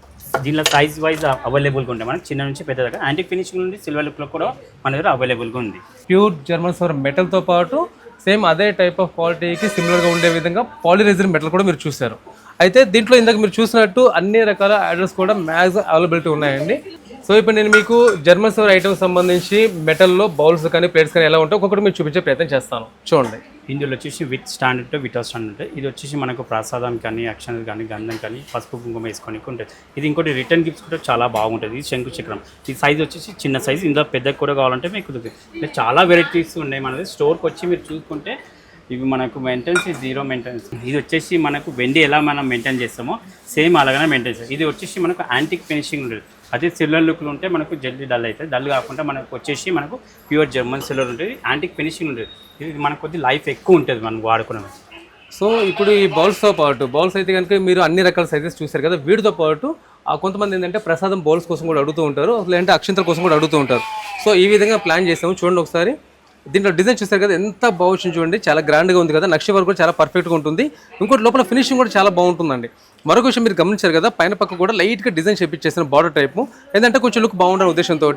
దీనిలో సైజ్ వైజ్ అవైలబుల్గా ఉంటాయి మనకి, చిన్న నుంచి పెద్ద దాకా. యాంటిక్ ఫినిషింగ్ ఉంది, సిల్వర్ లుక్లో కూడా మన దగ్గర అవైలబుల్గా ఉంది. ప్యూర్ జర్మన్ సిల్వర్ మెటల్తో పాటు సేమ్ అదే టైప్ ఆఫ్ క్వాలిటీకి సిమిలర్గా ఉండే విధంగా పాలిరెజిన్ మెటల్ కూడా మీరు చూశారు. అయితే దీంట్లో ఇందాక మీరు చూసినట్టు అన్ని రకాల ఆర్డర్స్ కూడా మ్యాక్స్ అవైలబిలిటీ ఉన్నాయండి. సో ఇప్పుడు నేను మీకు జర్మన్ సిల్వర్ ఐటమ్స్ సంబంధించి మెటల్లో బౌల్స్ కానీ ప్లేట్స్ కానీ ఎలా ఉంటాయో ఒక్కొక్కటి మీరు చూపించే ప్రయత్నం చేస్తాను. చూడండి. ఇందులో వచ్చేసి విత్ స్టాండ్ ఉంటుంది, వితౌట్ స్టాండ్ ఉంటుంది. ఇది వచ్చేసి మనకు ప్రసాదం కానీ, అక్షంతలు కానీ, గంధం కానీ, పసుపు కుంకుమ వేసుకొని ఉంటుంది. ఇది ఇంకోటి రిటర్న్ గిఫ్ట్స్ కూడా చాలా బాగుంటుంది. ఇది శంకు చక్రం. ఈ సైజ్ వచ్చేసి చిన్న సైజ్, ఇందులో పెద్ద కూడా కావాలంటే మీకు చాలా వెరైటీస్ ఉన్నాయి మనది. స్టోర్కి వచ్చి మీరు చూసుకుంటే ఇవి మనకు మెయింటెనెన్స్, జీరో మెయింటెనెన్స్. ఇది వచ్చేసి మనకు వెండి ఎలా మనం మెయింటైన్ చేస్తామో సేమ్ అలాగనే మెయింటైన్ చేస్తాం. ఇది వచ్చేసి మనకు యాంటిక్ ఫినిషింగ్ ఉంటుంది. అదే సిల్వర్ లుక్లు ఉంటే మనకు జల్దీ డల్ అవుతుంది. డల్ కాకుండా మనకు వచ్చేసి మనకు ప్యూర్ జర్మన్ సిల్వర్ ఉంటుంది, యాంటిక్ ఫినిషింగ్ ఉంటుంది. ఇది మనకు కొద్ది లైఫ్ ఎక్కువ ఉంటుంది మనం వాడుకునే. సో ఇప్పుడు ఈ బౌల్స్తో పాటు, బౌల్స్ అయితే కనుక మీరు అన్ని రకాల సైజెస్ చూసారు కదా, వీటితో పాటు కొంతమంది ఏంటంటే ప్రసాదం బౌల్స్ కోసం కూడా అడుగుతూ ఉంటారు, లేదంటే అక్షంతల కోసం కూడా అడుగుతూ ఉంటారు. సో ఈ విధంగా ప్లాన్ చేసాము. చూడండి ఒకసారి, దీంట్లో డిజైన్ చూస్తారు కదా ఎంత బాగా వచ్చింది చూడండి, చాలా గ్రాండ్గా ఉంది కదా, నక్షి వర్క్ కూడా చాలా పర్ఫెక్ట్గా ఉంటుంది. ఇంకోటి లోపల ఫినిషింగ్ కూడా చాలా బాగుంటుందండి. మరొక విషయం మీరు గమనించారు కదా, పైన పక్క కూడా లైట్గా డిజైన్ చేపించేసిన బార్డర్ టైపు, ఏంటంటే కొంచెం లుక్ బాగుండే ఉద్దేశంతో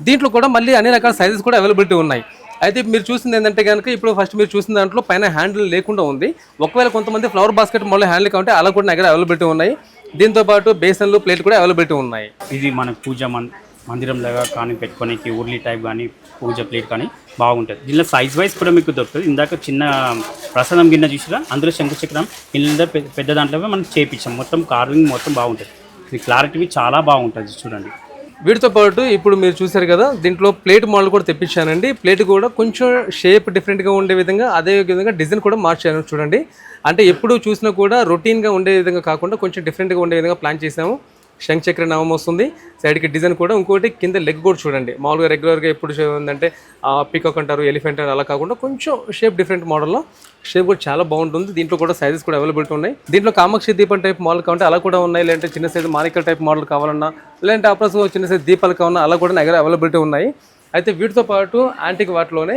దీంట్లో కూడా మళ్ళీ అన్ని రకాల సైజెస్ కూడా అవైలబిలిటీ ఉన్నాయి. అయితే మీరు చూసింది ఏంటంటే కనుక ఇప్పుడు ఫస్ట్ మీరు చూసిన దాంట్లో పైన హ్యాండిల్ లేకుండా ఉంది. ఒకవేళ కొంతమంది ఫ్లవర్ బాస్కెట్ మళ్ళీ హ్యాండిల్ కావాలంటే అలా కూడా నా దగ్గర అవైలబిలిటీ ఉన్నాయి. దీంతో పాటు బేసన్లు ప్లేట్ కూడా అవైలబిలిటీ ఉన్నాయి. ఇది మన పూజ మందిరం లాగా కానీ పెట్టుకోనికి ఉర్లీ టైప్ కానీ పూజ ప్లేట్ కానీ బాగుంటుంది. దీనిలో సైజ్ వైజ్ కూడా మీకు దొరుకుతుంది. ఇందాక చిన్న ప్రసాదం గిన్నె చూసినా అందులో శంకుచక్రం ఇందులో పెద్ద దాంట్లో మనం చేపించాం. మొత్తం కార్వింగ్ మొత్తం బాగుంటుంది. ఇది క్లారిటీ చాలా బాగుంటుంది చూడండి. వీటితో పాటు ఇప్పుడు మీరు చూసారు కదా, దీంట్లో ప్లేట్ మోడల్ కూడా తెప్పించానండి. ప్లేట్ కూడా కొంచెం షేప్ డిఫరెంట్గా ఉండే విధంగా, అదే విధంగా డిజైన్ కూడా మార్చాను చూడండి. అంటే ఎప్పుడు చూసినా కూడా రొటీన్గా ఉండే విధంగా కాకుండా కొంచెం డిఫరెంట్గా ఉండే విధంగా ప్లాన్ చేసాము. శంఖచక్ర నామం వస్తుంది, సైడ్కి డిజైన్ కూడా. ఇంకోటి కింద లెగ్ కూడా చూడండి, మామూలుగా రెగ్యులర్గా ఎప్పుడు ఉందంటే పీకాక్ అంటారు, ఎలిఫెంట్ అలా కాకుండా కొంచెం షేప్ డిఫరెంట్ మోడల్లో షేప్ కూడా చాలా బాగుంటుంది. దీంట్లో కూడా సైజెస్ కూడా అవైలబిలిటీ ఉన్నాయి. దీంట్లో కామాక్షి దీపం టైప్ మోడల్ కావాలంటే అలా కూడా ఉన్నాయి, లేదంటే చిన్న సైజు మానికల్ టైప్ మోడల్ కావాలన్నా, లేదంటే అప్రస్ చిన్న సైజు దీపాలు కావాలన్నా అలా కూడా నా దగ్గర అవైలబిలిటీ ఉన్నాయి. అయితే వీటితో పాటు యాంటిక్ వాటిలోనే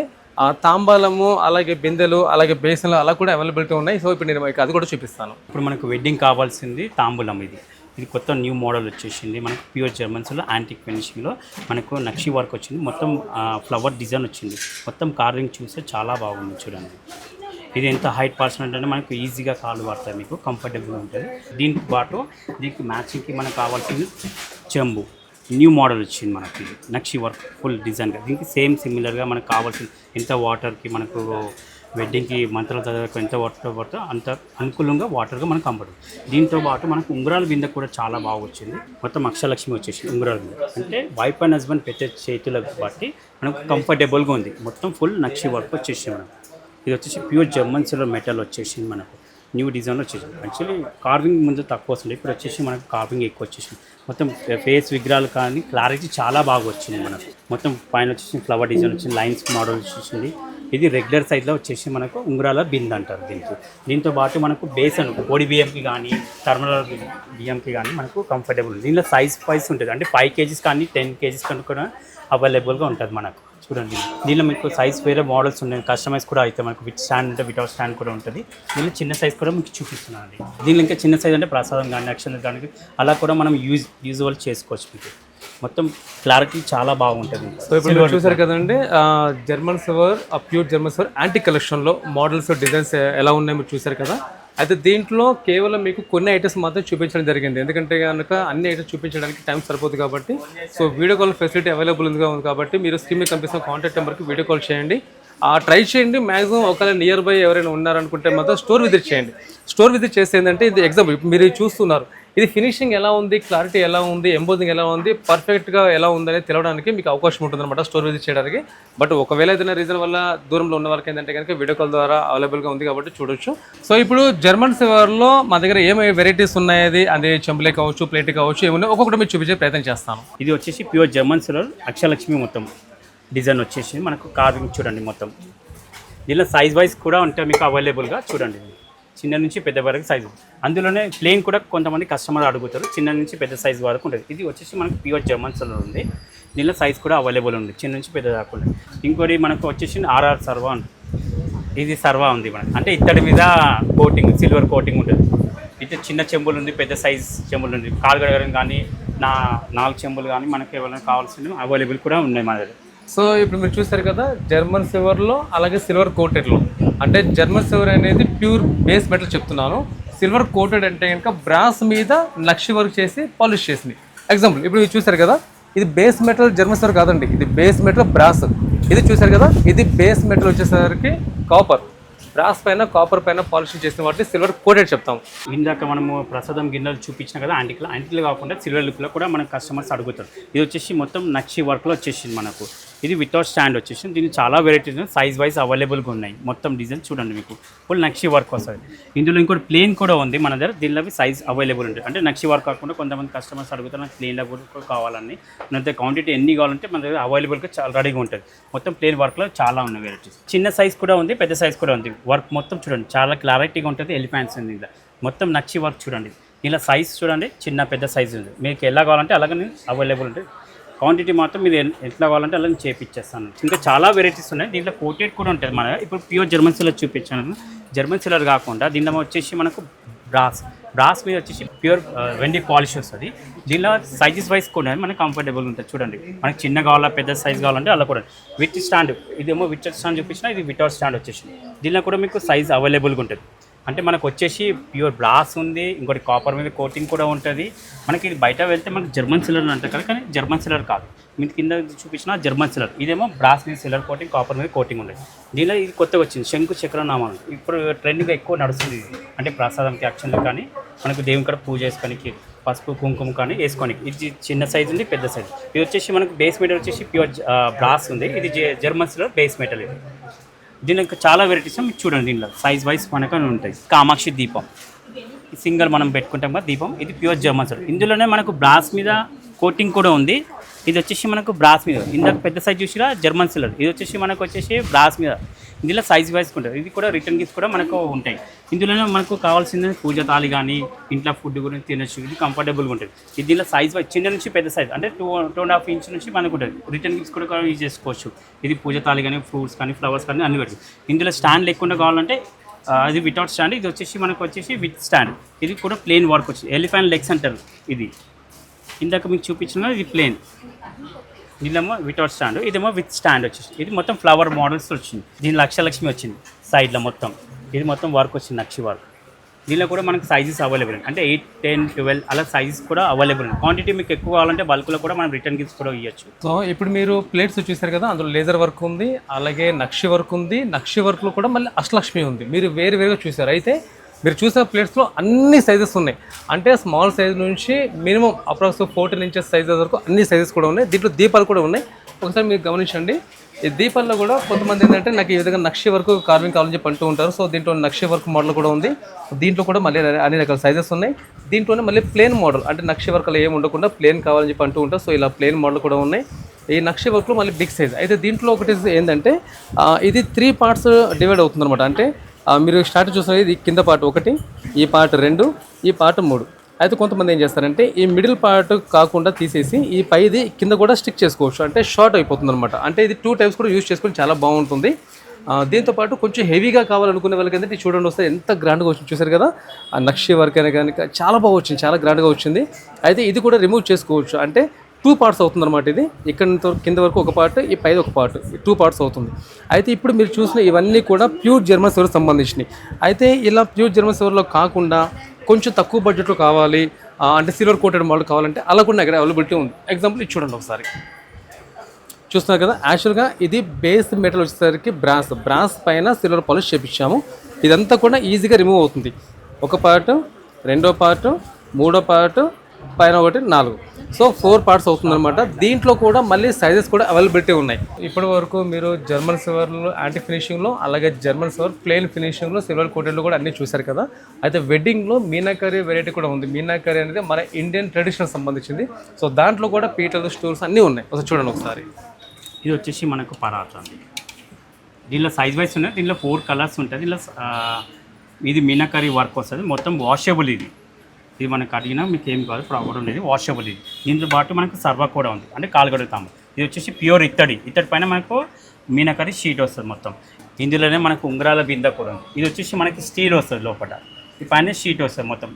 తాంబాలము, అలాగే బిందెలు, అలాగే బేసన్లు అలా కూడా అవైలబిలిటీ ఉన్నాయి. సో ఇప్పుడు నేను అది కూడా చూపిస్తాను. ఇప్పుడు మనకు వెడ్డింగ్ కావాల్సింది తాంబూలం. ఇది కొత్త న్యూ మోడల్ వచ్చేసింది. మనకు ప్యూర్ జర్మన్స్లో యాంటిక్ ఫినిషింగ్లో మనకు నక్షి వర్క్ వచ్చింది. మొత్తం ఫ్లవర్ డిజైన్ వచ్చింది. మొత్తం కార్వింగ్ చూస్తే చాలా బాగుంది చూడండి. ఇది ఎంత హైట్ పర్సన్ అంటే మనకు ఈజీగా కాళ్ళు పడతాయి, మీకు కంఫర్టబుల్గా ఉంటుంది. దీనికి పాటు దీనికి మ్యాచింగ్కి మనకు కావాల్సింది చెంబు న్యూ మోడల్ వచ్చింది మనకి. నక్షి వర్క్ ఫుల్ డిజైన్గా దీనికి సేమ్ సిమిలర్గా మనకు కావాల్సింది. ఎంత వాటర్కి మనకు వెడ్డింగ్కి మంత్రాలు చదవకు ఎంత వాటర్ పడితే అంత అనుకూలంగా వాటర్గా మనకు కంఫర్ట్. దీంతో పాటు మనకు ఉంగరాల బిందె కూడా చాలా బాగా వచ్చింది. మొత్తం అక్షలక్ష్మి వచ్చేసింది ఉంగరాల బిందె. అంటే వైఫ్ అండ్ హస్బెండ్ పెట్టే చేతులకు బట్టి మనకు కంఫర్టబుల్గా ఉంది. మొత్తం ఫుల్ నక్షి వర్క్ వచ్చేసింది మనకు. ఇది వచ్చేసి ప్యూర్ జర్మన్స్లో మెటల్ వచ్చేసింది మనకు. న్యూ డిజైన్లో వచ్చేసింది. యాక్చువల్లీ కార్వింగ్ ముందు తక్కువ వస్తుంది, ఇప్పుడు వచ్చేసి మనకు కార్వింగ్ ఎక్కువ వచ్చేసింది. మొత్తం ఫేస్ విగ్రహాలు కానీ క్లారిటీ చాలా బాగా వచ్చింది మనకు. మొత్తం పైన వచ్చేసి ఫ్లవర్ డిజైన్ వచ్చింది, లైన్స్ మోడల్ వచ్చేసింది. ఇది రెగ్యులర్ సైజ్లో వచ్చేసి మనకు ఉంగరాల బిందె అంటారు దీనికి. దీంతో పాటు మనకు బేసన్ పొడి బియ్యంకి కానీ టర్మల బియ్యంకి కానీ మనకు కంఫర్టబుల్. దీనిలో సైజ్ వైజ్ ఉంటుంది. అంటే 5 kgs కానీ 10 kgs కానీ కూడా అవైలబుల్గా ఉంటుంది మనకు. చూడండి, దీనిలో మీకు సైజ్ వేరే మోడల్స్ ఉన్నాయి, కస్టమైజ్ కూడా అయితే మనకు విత్ స్టాండ్ అంటే వితౌట్ స్టాండ్ కూడా ఉంటుంది. దీనిలో చిన్న సైజ్ కూడా మీకు చూపిస్తున్నాను అండి. దీనిలో ఇంకా చిన్న సైజ్ అంటే ప్రసాదం కానీ అక్షంతలు కానీ అలా కూడా మనం యూజువల్ చేసుకోవచ్చు. మీకు మొత్తం క్లారిటీ చాలా బాగుంటుంది. సో ఇప్పుడు చూసారు కదండి, German silver, pure German silver antique కలెక్షన్లో మోడల్స్ డిజైన్స్ ఎలా ఉన్నాయో మీరు చూసారు కదా. అయితే దీంట్లో కేవలం మీకు కొన్ని ఐటమ్స్ మాత్రం చూపించడం జరిగింది. ఎందుకంటే కనుక అన్ని ఐటమ్స్ చూపించడానికి టైం సరిపోతుంది కాబట్టి. So video call facility available ఉంది కాబట్టి మీరు స్క్రీన్ మీద కనిపిస్తున్న కాంటాక్ట్ నెంబర్కి వీడియో కాల్ చేయండి, ట్రై చేయండి. మ్యాక్సిమం ఒకవేళ నియర్ బై ఎవరైనా ఉన్నారనుకుంటే మాత్రం స్టోర్ విజిట్ చేయండి. స్టోర్ విజిట్ చేస్తే ఏంటంటే ఇది ఎగ్జాంపుల్ మీరు చూస్తున్నారు, ఇది ఫినిషింగ్ ఎలా ఉంది, క్లారిటీ ఎలా ఉంది, ఎంబోజింగ్ ఎలా ఉంది, పర్ఫెక్ట్గా ఎలా ఉందనేది తెలవడానికి మీకు అవకాశం ఉంటుందన్నమాట స్టోర్ విజిట్ చేయడానికి. బట్ ఒకవేళ ఏదైనా రీజన్ వల్ల దూరంలో ఉన్న వాళ్ళకి ఏంటంటే కనుక వీడియో కాల్ ద్వారా అవైలబుల్గా ఉంది కాబట్టి చూడొచ్చు. సో ఇప్పుడు జర్మన్ సిల్వర్లో మా దగ్గర ఏమేమి వెరైటీస్ ఉన్నాయి, అది చెంబులే కావచ్చు, ప్లేట్ కావచ్చు, ఏమున్నాయి ఒక్కొక్కటి మీరు చూపించే ప్రయత్నం చేస్తాను. ఇది వచ్చేసి ప్యూర్ జర్మన్ సిల్వర్ అక్షలక్ష్మి మొత్తం డిజైన్ వచ్చేసి మనకు కార్వింగ్ చూడండి. మొత్తం దీనిలో సైజ్ వైజ్ కూడా ఉంటాయి మీకు అవైలబుల్గా. చూడండి, చిన్న నుంచి పెద్ద వరకు సైజు. అందులోనే ప్లేన్ కూడా కొంతమంది కస్టమర్ అడుగుతారు, చిన్న నుంచి పెద్ద సైజు వరకు ఉంటుంది. ఇది వచ్చేసి మనకు ప్యూర్ జర్మన్ సిల్వర్ ఉంది. దీనిలో సైజ్ కూడా అవైలబుల్ ఉంది, చిన్న నుంచి పెద్ద దాకా ఉంది. ఇంకోటి మనకు వచ్చేసి ఆర్ఆర్ సర్వా. ఇది సర్వా ఉంది మనకు, అంటే ఇత్తడి మీద కోటింగ్, సిల్వర్ కోటింగ్ ఉంటుంది. ఇటు చిన్న చెంబులు ఉంది, పెద్ద సైజ్ చెంబులు ఉంది. కాలు గడగడం కానీ 4 చెంబులు కానీ మనకు ఎవరైనా కావాల్సినవి అవైలబుల్ కూడా ఉన్నాయి మన దగ్గర. సో ఇప్పుడు మీరు చూస్తారు కదా, జర్మన్ సిల్వర్లో అలాగే సిల్వర్ కోటెడ్లో. అంటే జర్మన్ సిల్వర్ అనేది ప్యూర్ బేస్ మెటల్ చెప్తున్నాను. సిల్వర్ కోటెడ్ అంటే కనుక బ్రాస్ మీద నక్షి వర్క్ చేసి పాలిష్ చేసింది. ఎగ్జాంపుల్ ఇప్పుడు మీరు చూసారు కదా, ఇది బేస్ మెటల్ జర్మన్ సిల్వర్ కాదండి, ఇది బేస్ మెటల్ బ్రాస్. ఇది చూసారు కదా, ఇది బేస్ మెటల్ వచ్చేసరికి కాపర్. బ్రాస్ పైన కాపర్ పైన పాలిషింగ్ చేసిన వాటిని సిల్వర్ కోటెడ్ చెప్తాం. ఇందాక మనము ప్రసాదం గిన్నెలు చూపించిన కదా, యాంటిక్లో కాకుండా సిల్వర్ లుక్లో కూడా మన కస్టమర్స్ అడుగుతారు. ఇది వచ్చేసి మొత్తం నక్షి వర్క్లో వచ్చేసింది మనకు. ఇది వితౌట్ స్టాండ్ వచ్చేసింది. దీనికి చాలా వెరైటీస్ సైజ్ వైజ్ అవైలబుల్గా ఉన్నాయి. మొత్తం డిజైన్ చూడండి, మీకు ఫుల్ నక్షి వర్క్ వస్తుంది. ఇందులో ఇంకోటి ప్లేన్ కూడా ఉంది మన దగ్గర. దీనిలో సైజ్ అవైలబుల్ ఉంటుంది. అంటే నక్షి వర్క్ కాకుండా కొంతమంది కస్టమర్స్ అడుగుతారు నాకు ప్లేన్లో కూడా కావాలని. మన దగ్గర క్వాంటిటీ ఎన్ని కావాలంటే మన దగ్గర అవైలబుల్గా చాలా రెడీగా ఉంటుంది. మొత్తం ప్లేన్ వర్క్లో చాలా ఉన్నాయి వెరైటీస్. చిన్న సైజ్ కూడా ఉంది, పెద్ద సైజ్ కూడా ఉంది. వర్క్ మొత్తం చూడండి చాలా క్లారిటీగా ఉంటుంది. ఎలిఫెంట్స్ ఉంది ఇలా మొత్తం నక్షి వర్క్ చూడండి. ఇలా సైజ్ చూడండి, చిన్న పెద్ద సైజ్ ఉంది. మీకు ఎలా కావాలంటే అలాగే అవైలబుల్ ఉంటుంది. క్వాంటిటీ మాత్రం మీరు ఎట్లా కావాలంటే అలా నేను చేపిచ్చేస్తాను. ఇంకా చాలా వెరైటీస్ ఉన్నాయి. దీంట్లో కోటెడ్ కూడా ఉంటుంది. మన ఇప్పుడు ప్యూర్ జర్మన్ సిల్వర్ చూపించాను. జర్మన్ సిల్వర్ కాకుండా దీంట్లో వచ్చేసి మనకు బ్రాస్ మీద వచ్చేసి ప్యూర్ వెండి పాలిష్ వస్తుంది. దీనిలో సైజెస్ వైజ్ కూడా మనకి కంఫర్టబుల్ ఉంటుంది. చూడండి, మనకి చిన్న కావాలా పెద్ద సైజ్ కావాలంటే అలా కూడా విత్ స్టాండ్, ఇదేమో విత్ స్టాండ్ చూపించిన, ఇది వితౌట్ స్టాండ్ వచ్చేసి దీనిలో కూడా మీకు సైజ్ అవైలబుల్గా ఉంటుంది. అంటే మనకు వచ్చేసి ప్యూర్ బ్రాస్ ఉంది, ఇంకోటి కాపర్ మీద కోటింగ్ కూడా ఉంటుంది. మనకి ఇది బయట వెళ్తే మనకి జర్మన్ సిల్వర్ అంటారు కదా, కానీ జర్మన్ సిల్వర్ కాదు. మీకు కింద చూపించిన జర్మన్ సిల్వర్, ఇదేమో బ్రాస్ మీద సిల్వర్ కోటింగ్, కాపర్ మీద కోటింగ్ ఉంటుంది. దీనిలో ఇది కొత్తగా వచ్చింది శంకు చక్ర నామాలు. ఇప్పుడు ట్రెండ్గా ఎక్కువ నడుస్తుంది ఇది. అంటే ప్రసాదంకి యాక్షన్లు కానీ మనకు దేవుని కూడా పూజ చేసుకోనికి, పసుపు కుంకుమ కానీ వేసుకోనికి. ఇది చిన్న సైజు ఉంది, పెద్ద సైజు. ఇది వచ్చేసి మనకు బేస్ మెటల్ వచ్చేసి ప్యూర్ బ్రాస్ ఉంది. ఇది జర్మన్ సిల్వర్ బేస్ మెటల్. ఇది దీనిలో ఇంకా చాలా వెరైటీస్ మీకు చూడండి. దీనిలో సైజ్ వైజ్ మనకు ఉంటాయి. కామాక్షి దీపం సింగల్ మనం పెట్టుకుంటాం కదా దీపం, ఇది ప్యూర్ జర్మన్ సిల్వర్. ఇందులోనే మనకు బ్రాస్ మీద కోటింగ్ కూడా ఉంది. ఇది వచ్చేసి మనకు బ్రాస్ మీద, ఇందాక పెద్ద సైజ్ చూసిరా జర్మన్ సిల్వర్, ఇది వచ్చేసి మనకు వచ్చేసి బ్రాస్ మీద. ఇందులో సైజ్ వైజ్ ఉంటుంది. ఇది కూడా రిటర్న్ గిఫ్ట్స్ కూడా మనకు ఉంటాయి. ఇందులోనే మనకు కావాల్సింది పూజ తాళి కానీ ఇంట్లో ఫుడ్ గురించి తినచ్చు. ఇది కంఫర్టబుల్గా ఉంటుంది. ఇది దీనిలో సైజ్ వైజ్ చిన్న నుంచి పెద్ద సైజ్, అంటే 2.5 ఇంచ్ నుంచి మనకు ఉంటుంది. రిటర్న్ గిఫ్ట్స్ కూడా యూజ్ చేసుకోవచ్చు. ఇది పూజ తాళి కానీ ఫ్రూట్స్ కానీ ఫ్లవర్స్ కానీ అన్ని పెట్టి. ఇందులో స్టాండ్ లేకుండా కావాలంటే అది వితౌట్ స్టాండ్. ఇది వచ్చేసి మనకు వచ్చేసి విత్ స్టాండ్. ఇది కూడా ప్లేన్ వర్క్ వచ్చింది. ఎలిఫెంట్ లెగ్స్ అంటారు. ఇది ఇందాక మీకు చూపించిన ఇది ప్లేన్, ఇదేమో వితౌట్ స్టాండ్, ఇదేమో విత్ స్టాండ్ వచ్చేసి. ఇది మొత్తం ఫ్లవర్ మోడల్స్ వచ్చింది. దీని లక్ష్మి వచ్చింది సైడ్లో మొత్తం. ఇది మొత్తం వర్క్ వచ్చింది, నక్షి వర్క్. దీనిలో కూడా మనకు సైజెస్ అవైలబుల్ ఉంది. అంటే 8, 10, 12 అలా సైజెస్ కూడా అవైలబుల్ ఉంది. క్వాంటిటీ మీకు ఎక్కువ కావాలంటే బల్క్లో కూడా మనం రిటర్న్ గిఫ్ట్స్ కూడా ఇవ్వచ్చు. సో ఇప్పుడు మీరు ప్లేట్స్ చూసారు కదా, అందులో లేజర్ వర్క్ ఉంది, అలాగే నక్షి వర్క్ ఉంది. నక్షి వర్క్లో కూడా మళ్ళీ అష్టలక్ష్మి ఉంది. మీరు వేరుగా చూసారు. అయితే మీరు చూసిన ప్లేట్స్లో అన్ని సైజెస్ ఉన్నాయి. అంటే స్మాల్ సైజ్ నుంచి మినిమం అప్రాక్స్ 14 ఇంచెస్ సైజెస్ వరకు అన్ని సైజెస్ కూడా ఉన్నాయి. దీంట్లో దీపాలు కూడా ఉన్నాయి. ఒకసారి మీరు గమనించండి. ఈ దీపాల్లో కూడా కొంతమంది ఏంటంటే నాకు ఈ విధంగా నక్షి వర్క్ కార్వింగ్ కావాలని చెప్పి అంటూ ఉంటారు. సో దీంట్లో నక్షి వర్క్ మోడల్ కూడా ఉంది. దీంట్లో కూడా మళ్ళీ అన్ని రకాల సైజెస్ ఉన్నాయి. దీంట్లోనే మళ్ళీ ప్లేన్ మోడల్, అంటే నక్షి వర్క్లో ఏమి ఉండకుండా ప్లేన్ కావాలని చెప్పి అంటూ ఉంటారు. సో ఇలా ప్లేన్ మోడల్ కూడా ఉన్నాయి. ఈ నక్షి వర్క్లో మళ్ళీ బిగ్ సైజ్. అయితే దీంట్లో ఒకటి ఏంటంటే ఇది 3 పార్ట్స్ డివైడ్ అవుతుంది అనమాట. అంటే మీరు స్టార్ట్ చూసిన ఇది కింద పార్ట్ 1, ఈ పార్ట్ 2, ఈ పార్ట్ 3. అయితే కొంతమంది ఏం చేస్తారంటే ఈ మిడిల్ పార్ట్ కాకుండా తీసేసి ఈ పైది కింద కూడా స్టిక్ చేసుకోవచ్చు. అంటే షార్ట్ అయిపోతుంది అనమాట. అంటే ఇది 2 టైప్స్ కూడా యూజ్ చేసుకొని చాలా బాగుంటుంది. దీంతోపాటు కొంచెం హెవీగా కావాలనుకునే వాళ్ళకి ఏంటంటే చూడండి వస్తే ఎంత గ్రాండ్గా వచ్చింది చూసారు కదా. ఆ నక్షి వర్క్ అయినా కనుక చాలా బాగా వచ్చింది, చాలా గ్రాండ్గా వచ్చింది. అయితే ఇది కూడా రిమూవ్ చేసుకోవచ్చు. అంటే 2 పార్ట్స్ అవుతుంది అనమాట. ఇది ఇక్కడ కింద వరకు ఒక పార్ట్, ఈ పైది ఒక పార్ట్, 2 పార్ట్స్ అవుతుంది. అయితే ఇప్పుడు మీరు చూసిన ఇవన్నీ కూడా ప్యూర్ జర్మన్ సిల్వర్ సంబంధించినవి. అయితే ఇలా ప్యూర్ జర్మన్ సిల్వర్లో కాకుండా కొంచెం తక్కువ బడ్జెట్లో కావాలి అంటే సిల్వర్ కోటెడ్ మోడల్ కావాలంటే అలా కూడా ఇక్కడ అవైలబిలిటీ ఉంది. ఎగ్జాంపుల్ ఇది చూడండి ఒకసారి. చూస్తున్నారు కదా, యాక్చువల్గా ఇది బేస్ మెటల్ వచ్చేసరికి బ్రాస్ పైన సిల్వర్ పాలిష్ చేపించాము. ఇదంతా కూడా ఈజీగా రిమూవ్ అవుతుంది. ఒక పార్ట్, రెండో పార్ట్, మూడో పార్ట్, పైన ఒకటి, 4. సో 4 పార్ట్స్ అవుతుందన్నమాట. దీంట్లో కూడా మళ్ళీ సైజెస్ కూడా అవైలబిలిటీ ఉన్నాయి. ఇప్పటి వరకు మీరు జర్మన్ సిల్వర్లో యాంటీ ఫినిషింగ్లో, అలాగే జర్మన్ సిల్వర్ ప్లెయిన్ ఫినిషింగ్లో, సిల్వర్ కోటెడ్లో కూడా అన్నీ చూశారు కదా. అయితే వెడ్డింగ్లో మీనాకరీ వెరైటీ కూడా ఉంది. మీనాకరీ అనేది మన ఇండియన్ ట్రెడిషనల్ సంబంధించింది. సో దాంట్లో కూడా పీటలు, స్టూల్స్ అన్నీ ఉన్నాయి. ఒకసారి చూడండి ఒకసారి. ఇది వచ్చేసి మనకు పరాట అండి. దీనిలో సైజ్ వైజ్ ఉన్నాయి. దీనిలో 4 కలర్స్ ఉంటాయి. దీనిలో ఇది మీనాకరీ వర్క్ వస్తుంది. మొత్తం వాషబుల్. ఇది మనకు అడిగినా మీకు ఏం కాదు, ప్రాపర్ ఉండేది, వాషబుల్. ఇది దీంతో పాటు మనకు సర్వా కూడా ఉంది, అంటే కాలు కడుగుతాము. ఇది వచ్చేసి ప్యూర్ ఇత్తడి పైన మనకు మీనాకరీ షీట్ వస్తుంది మొత్తం. ఇందులోనే మనకు ఉంగరాల బింద కూడా ఉంది. ఇది వచ్చేసి మనకి స్టీల్ వస్తుంది లోపల, ఈ పైన షీట్ వస్తుంది మొత్తం.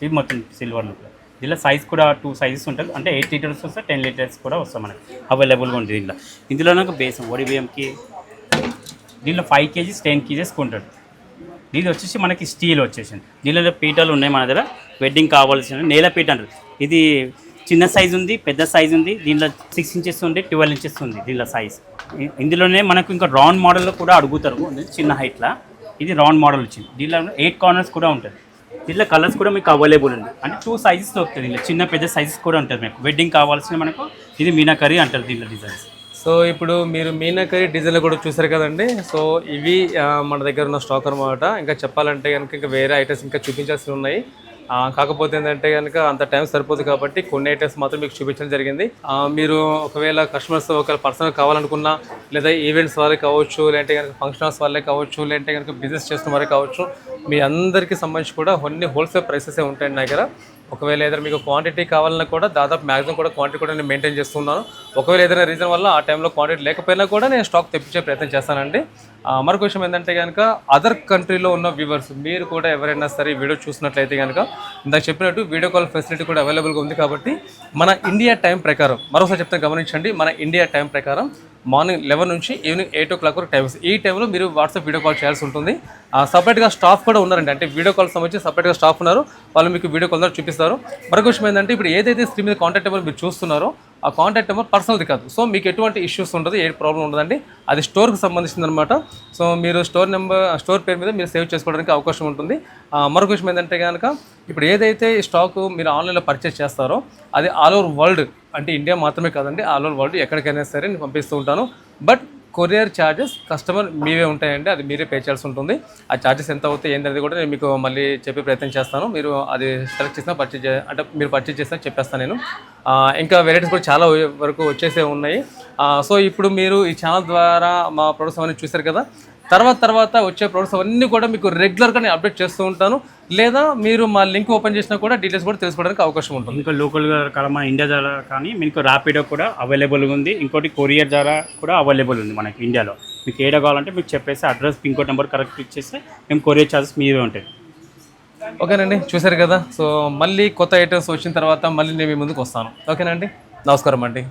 ఇది మొత్తం సిల్వర్. దీనిలో సైజ్ కూడా 2 సైజెస్ ఉంటుంది. అంటే 8 లీటర్స్ వస్తాయి, 10 లీటర్స్ కూడా వస్తాయి మనకి అవైలబుల్గా ఉంటుంది. ఇందులో నాకు బేసం ఒడి బియ్యంకి దీనిలో 5 kgs 10 kgs కొంటాడు. ఇది వచ్చేసి మనకి స్టీల్ వచ్చేసింది. దీనిలో పీటలు ఉన్నాయి మన దగ్గర. వెడ్డింగ్ కావాల్సిన నేల పీట అంటారు. ఇది చిన్న సైజు ఉంది, పెద్ద సైజు ఉంది. దీనిలో 6 ఇంచెస్ ఉంది, 12 ఇంచెస్ ఉంది దీనిలో సైజ్. ఇందులోనే మనకు ఇంకా రౌండ్ మోడల్లో కూడా అడుగుతారు, చిన్న హైట్లో. ఇది రౌండ్ మోడల్ వచ్చింది. దీనిలో 8 కార్నర్స్ కూడా ఉంటుంది. దీనిలో కలర్స్ కూడా మీకు అవైలబుల్ ఉంది. అంటే 2 సైజెస్ దొరుకుతుంది. దీనిలో చిన్న పెద్ద సైజెస్ కూడా ఉంటుంది మీకు. వెడ్డింగ్ కావాల్సిన మనకు ఇది మీనాకరీ అంటారు దీనిలో డిజైన్స్. సో ఇప్పుడు మీరు మీనాకరీ డిజైన్లు కూడా చూసారు కదండి. సో ఇవి మన దగ్గర ఉన్న స్టాక్ అనమాట. ఇంకా చెప్పాలంటే కనుక ఇంకా వేరే ఐటమ్స్ ఇంకా చూపించాల్సి ఉన్నాయి. కాకపోతే ఏంటంటే కనుక అంత టైం సరిపోదు కాబట్టి కొన్ని ఐటమ్స్ మాత్రం మీకు చూపించడం జరిగింది. మీరు ఒకవేళ కస్టమర్స్ ఒకవేళ పర్సనల్ కావాలనుకున్నా, లేదా ఈవెంట్స్ వాళ్ళే కావచ్చు, లేదంటే కనుక ఫంక్షన్ హాల్స్ వాళ్ళే కావచ్చు, లేదంటే కనుక బిజినెస్ చేస్తున్న వారే కావచ్చు, మీ అందరికీ సంబంధించి కూడా కొన్ని హోల్సేల్ ప్రైసెసే ఉంటాయండి నా దగ్గర. ఒకవేళ ఏదైనా మీకు క్వాంటిటీ కావాలన్నా కూడా దాదాపు మ్యాక్సిమం కూడా క్వాంటిటీ కూడా నేను మెయింటైన్ చేస్తున్నాను. ఒకవేళ ఏదైనా రీజన్ వల్ల ఆ టైంలో క్వాంటిటీ లేకపోయినా కూడా నేను స్టాక్ తెప్పించే ప్రయత్నం చేస్తానండి. మరొక విషయం ఏంటంటే కనుక అదర్ కంట్రీలో ఉన్న వ్యూవర్స్ మీరు కూడా ఎవరైనా సరే ఈ వీడియో చూసినట్లయితే కనుక ఇందాక చెప్పినట్టు వీడియో కాల్ ఫెసిలిటీ కూడా అవైలబుల్గా ఉంది. కాబట్టి మన ఇండియా టైం ప్రకారం మరోసారి చెప్తాను గమనించండి, మన ఇండియా టైం ప్రకారం మార్నింగ్ 11 నుంచి ఈవినింగ్ 8 o'clock వరకు టైమ్స్. ఈ టైంలో మీరు వాట్సాప్ వీడియో కాల్ చేయాల్సి ఉంటుంది. సపరేట్గా స్టాఫ్ కూడా ఉన్నారండి, అంటే వీడియో కాల్ సంబంధించి సపరేట్గా స్టాఫ్ ఉన్నారు, వాళ్ళు మీకు వీడియో కాల్ ద్వారా చూపిస్తారు. మరొక విషయం ఏంటంటే ఇప్పుడు ఏదైతే స్క్రీన్ మీద కాంటాక్ట్ నెంబర్ మీరు చూస్తున్నారో ఆ కాంటాక్ట్ నెంబర్ పర్సనల్ది కాదు. సో మీకు ఎటువంటి ఇష్యూస్ ఉండదు, ఏ ప్రాబ్లం ఉండదండి, అది స్టోర్కి సంబంధించింది అనమాట. సో మీరు స్టోర్ పేరు మీద మీరు సేవ్ చేసుకోవడానికి అవకాశం ఉంటుంది. మరొక విషయం ఏంటంటే కనుక ఇప్పుడు ఏదైతే స్టాక్ మీరు ఆన్లైన్లో పర్చేస్ చేస్తారో అది ఆల్ ఓవర్ వరల్డ్, అంటే ఇండియా మాత్రమే కాదండి, ఆల్ ఓవర్ వరల్డ్ ఎక్కడికైనా సరే నేను పంపిస్తూ ఉంటాను. బట్ కొరియర్ ఛార్జెస్ కస్టమర్ మీవే ఉంటాయండి, అది మీరే పే చేయాల్సి ఉంటుంది. ఆ ఛార్జెస్ ఎంత అవుతాయి ఏంటనేది కూడా నేను మీకు మళ్ళీ చెప్పే ప్రయత్నం చేస్తాను. మీరు అది సెలెక్ట్ చేసినా అంటే మీరు పర్చేజ్ చేసినా చెప్పేస్తాను నేను. ఇంకా వెరైటీస్ కూడా చాలా వరకు వచ్చేసే ఉన్నాయి. సో ఇప్పుడు మీరు ఈ ఛానల్ ద్వారా మా ప్రొడక్ట్స్ అవన్నీ చూశారు కదా, తర్వాత వచ్చే ప్రొడక్ట్స్ అవన్నీ కూడా మీకు రెగ్యులర్గా నేను అప్డేట్ చేస్తూ ఉంటాను. లేదా మీరు మా లింక్ ఓపెన్ చేసినా కూడా డీటెయిల్స్ కూడా తెలుసుకోవడానికి అవకాశం ఉంటుంది. ఇంకా లోకల్గా మన ఇండియా ద్వారా కానీ మీకు ర్యాపిడో కూడా అవైలబుల్గా ఉంది, ఇంకోటి కొరియర్ ద్వారా కూడా అవైలబుల్ ఉంది మనకి ఇండియాలో. మీకు ఏడా కావాలంటే మీకు చెప్పేసి address pin code number correct ఇచ్చేస్తే మేము కొరియర్ ఛార్జెస్ మీవే ఉంటాయి. ఓకేనండి, చూసారు కదా. సో మళ్ళీ కొత్త ఐటమ్స్ వచ్చిన తర్వాత మళ్ళీ నేను మీ ముందుకు వస్తాను. ఓకేనండి, నమస్కారం అండి.